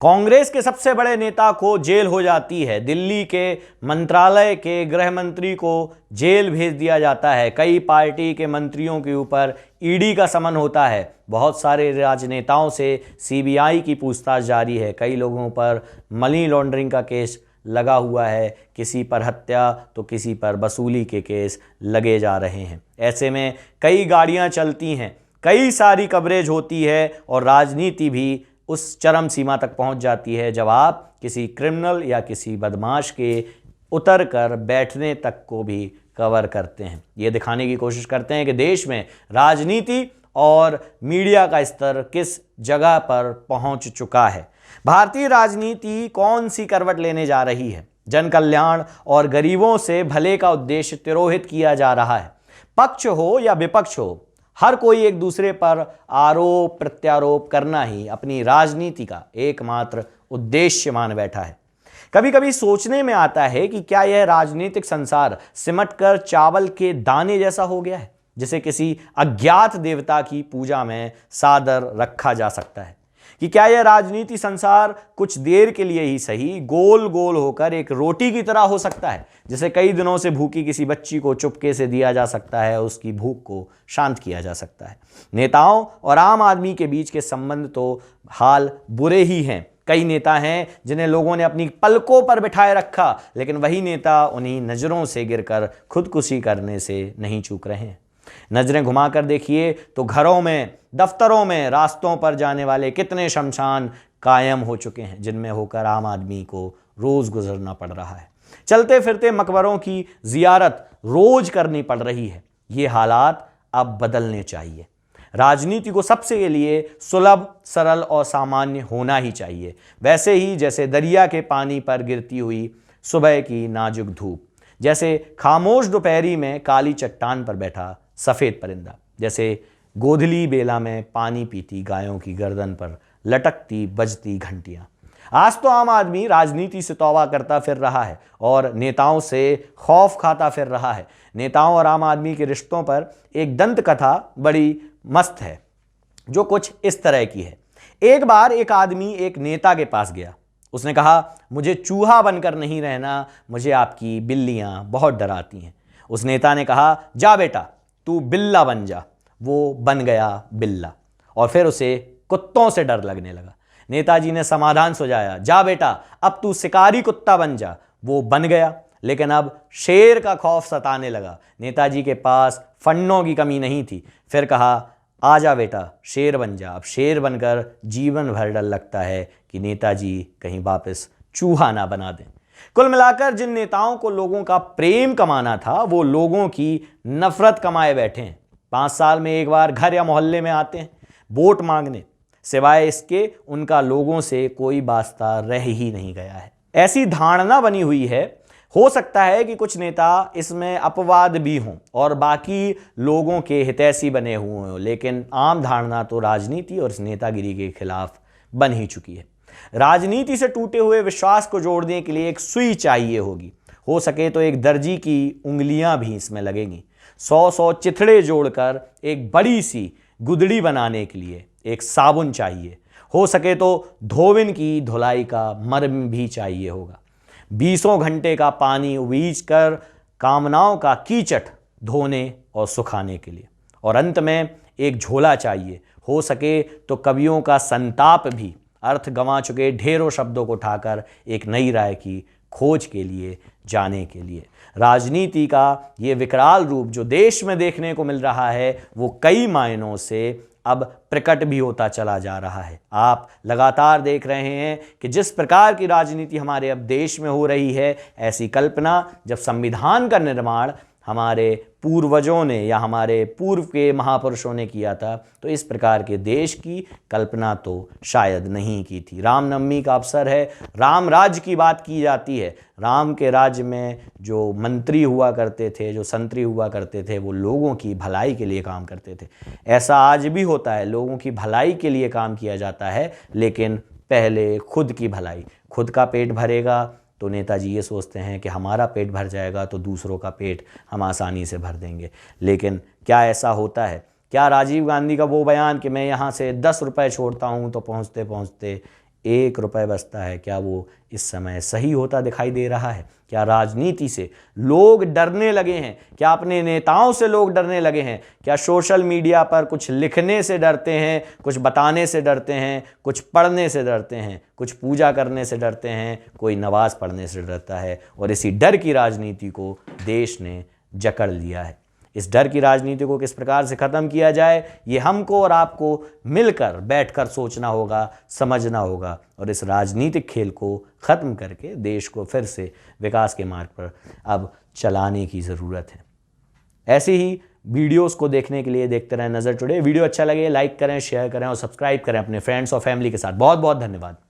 कांग्रेस के सबसे बड़े नेता को जेल हो जाती है। दिल्ली के मंत्रालय के गृह मंत्री को जेल भेज दिया जाता है। कई पार्टी के मंत्रियों के ऊपर ईडी का समन होता है। बहुत सारे राजनेताओं से सीबीआई की पूछताछ जारी है। कई लोगों पर मनी लॉन्ड्रिंग का केस लगा हुआ है। किसी पर हत्या तो किसी पर वसूली के केस लगे जा रहे हैं। ऐसे में कई गाड़ियां चलती हैं, कई सारी कवरेज होती है और राजनीति भी उस चरम सीमा तक पहुंच जाती है जब आप किसी क्रिमिनल या किसी बदमाश के उतर कर बैठने तक को भी कवर करते हैं। ये दिखाने की कोशिश करते हैं कि देश में राजनीति और मीडिया का स्तर किस जगह पर पहुंच चुका है। भारतीय राजनीति कौन सी करवट लेने जा रही है। जन कल्याण और गरीबों से भले का उद्देश्य तिरोहित किया जा रहा है। पक्ष हो या विपक्ष हो, हर कोई एक दूसरे पर आरोप प्रत्यारोप करना ही अपनी राजनीति का एकमात्र उद्देश्य मान बैठा है। कभी कभी सोचने में आता है कि क्या यह राजनीतिक संसार सिमटकर चावल के दाने जैसा हो गया है, जिसे किसी अज्ञात देवता की पूजा में सादर रखा जा सकता है। कि क्या यह राजनीति संसार कुछ देर के लिए ही सही गोल गोल होकर एक रोटी की तरह हो सकता है, जिसे कई दिनों से भूखी किसी बच्ची को चुपके से दिया जा सकता है, उसकी भूख को शांत किया जा सकता है। नेताओं और आम आदमी के बीच के संबंध तो हाल बुरे ही हैं। कई नेता हैं जिन्हें लोगों ने अपनी पलकों पर बिठाए रखा, लेकिन वही नेता उन्हीं नज़रों से गिरकर खुदकुशी करने से नहीं चूक रहे हैं। नजरें घुमाकर देखिए तो घरों में, दफ्तरों में, रास्तों पर जाने वाले कितने शमशान कायम हो चुके हैं, जिनमें होकर आम आदमी को रोज गुजरना पड़ रहा है। चलते फिरते मकबरों की जियारत रोज करनी पड़ रही है। ये हालात अब बदलने चाहिए। राजनीति को सबसे के लिए सुलभ, सरल और सामान्य होना ही चाहिए, वैसे ही जैसे दरिया के पानी पर गिरती हुई सुबह की नाजुक धूप, जैसे खामोश दोपहरी में काली चट्टान पर बैठा सफ़ेद परिंदा, जैसे गोधली बेला में पानी पीती गायों की गर्दन पर लटकती बजती घंटियां। आज तो आम आदमी राजनीति से तौबा करता फिर रहा है और नेताओं से खौफ खाता फिर रहा है। नेताओं और आम आदमी के रिश्तों पर एक दंत कथा बड़ी मस्त है, जो कुछ इस तरह की है। एक बार एक आदमी एक नेता के पास गया। उसने कहा, मुझे चूहा बनकर नहीं रहना, मुझे आपकी बिल्लियां बहुत डराती हैं। उस नेता ने कहा, जा बेटा तू बिल्ला बन जा। वो बन गया बिल्ला और फिर उसे कुत्तों से डर लगने लगा। नेताजी ने समाधान सुझाया, जा बेटा अब तू शिकारी कुत्ता बन जा। वो बन गया, लेकिन अब शेर का खौफ सताने लगा। नेताजी के पास फंडों की कमी नहीं थी। फिर कहा, आजा बेटा शेर बन जा। अब शेर बनकर जीवन भर डर लगता है कि नेताजी कहीं वापस चूहा ना बना दें। कुल मिलाकर जिन नेताओं को लोगों का प्रेम कमाना था, वो लोगों की नफरत कमाए बैठे हैं। 5 साल में एक बार घर या मोहल्ले में आते हैं वोट मांगने, सिवाय इसके उनका लोगों से कोई वास्ता रह ही नहीं गया है। ऐसी धारणा बनी हुई है, हो सकता है कि कुछ नेता इसमें अपवाद भी हों और बाकी लोगों के हितैषी बने हुए हों, लेकिन आम धारणा तो राजनीति और इस नेतागिरी के खिलाफ बन ही चुकी है। राजनीति से टूटे हुए विश्वास को जोड़ने के लिए एक सुई चाहिए होगी। हो सके तो एक दर्जी की उंगलियां भी इसमें लगेंगी। 100 चिथड़े जोड़कर एक बड़ी सी गुदड़ी बनाने के लिए एक साबुन चाहिए। हो सके तो धोबिन की धुलाई का मर्म भी चाहिए होगा। 20 घंटे का पानी उबीज कर कामनाओं का कीचट धोने और सुखाने के लिए। और अंत में एक झोला चाहिए। हो सके तो कवियों का संताप भी, अर्थ गंवा चुके ढेरों शब्दों को उठाकर एक नई राय की खोज के लिए जाने के लिए। राजनीति का ये विकराल रूप जो देश में देखने को मिल रहा है, वो कई मायनों से अब प्रकट भी होता चला जा रहा है। आप लगातार देख रहे हैं कि जिस प्रकार की राजनीति हमारे अब देश में हो रही है, ऐसी कल्पना जब संविधान का निर्माण हमारे पूर्वजों ने या हमारे पूर्व के महापुरुषों ने किया था, तो इस प्रकार के देश की कल्पना तो शायद नहीं की थी। रामनवमी का अवसर है, राम राज्य की बात की जाती है। राम के राज्य में जो मंत्री हुआ करते थे, जो संतरी हुआ करते थे, वो लोगों की भलाई के लिए काम करते थे। ऐसा आज भी होता है, लोगों की भलाई के लिए काम किया जाता है, लेकिन पहले खुद की भलाई। खुद का पेट भरेगा तो नेताजी ये सोचते हैं कि हमारा पेट भर जाएगा तो दूसरों का पेट हम आसानी से भर देंगे। लेकिन क्या ऐसा होता है? क्या राजीव गांधी का वो बयान कि मैं यहाँ से 10 रुपए छोड़ता हूँ तो पहुँचते पहुँचते 1 रुपये बचता है, क्या वो इस समय सही होता दिखाई दे रहा है? क्या राजनीति से लोग डरने लगे हैं? क्या अपने नेताओं से लोग डरने लगे हैं? क्या सोशल मीडिया पर कुछ लिखने से डरते हैं, कुछ बताने से डरते हैं, कुछ पढ़ने से डरते हैं, कुछ पूजा करने से डरते हैं, कोई नमाज पढ़ने से डरता है? और इसी डर की राजनीति को देश ने जकड़ लिया है। इस डर की राजनीति को किस प्रकार से ख़त्म किया जाए, ये हमको और आपको मिलकर बैठकर सोचना होगा, समझना होगा और इस राजनीतिक खेल को ख़त्म करके देश को फिर से विकास के मार्ग पर अब चलाने की ज़रूरत है। ऐसे ही वीडियोस को देखने के लिए देखते रहें नज़र टुडे। वीडियो अच्छा लगे लाइक करें, शेयर करें और सब्सक्राइब करें अपने फ्रेंड्स और फैमिली के साथ। बहुत बहुत धन्यवाद।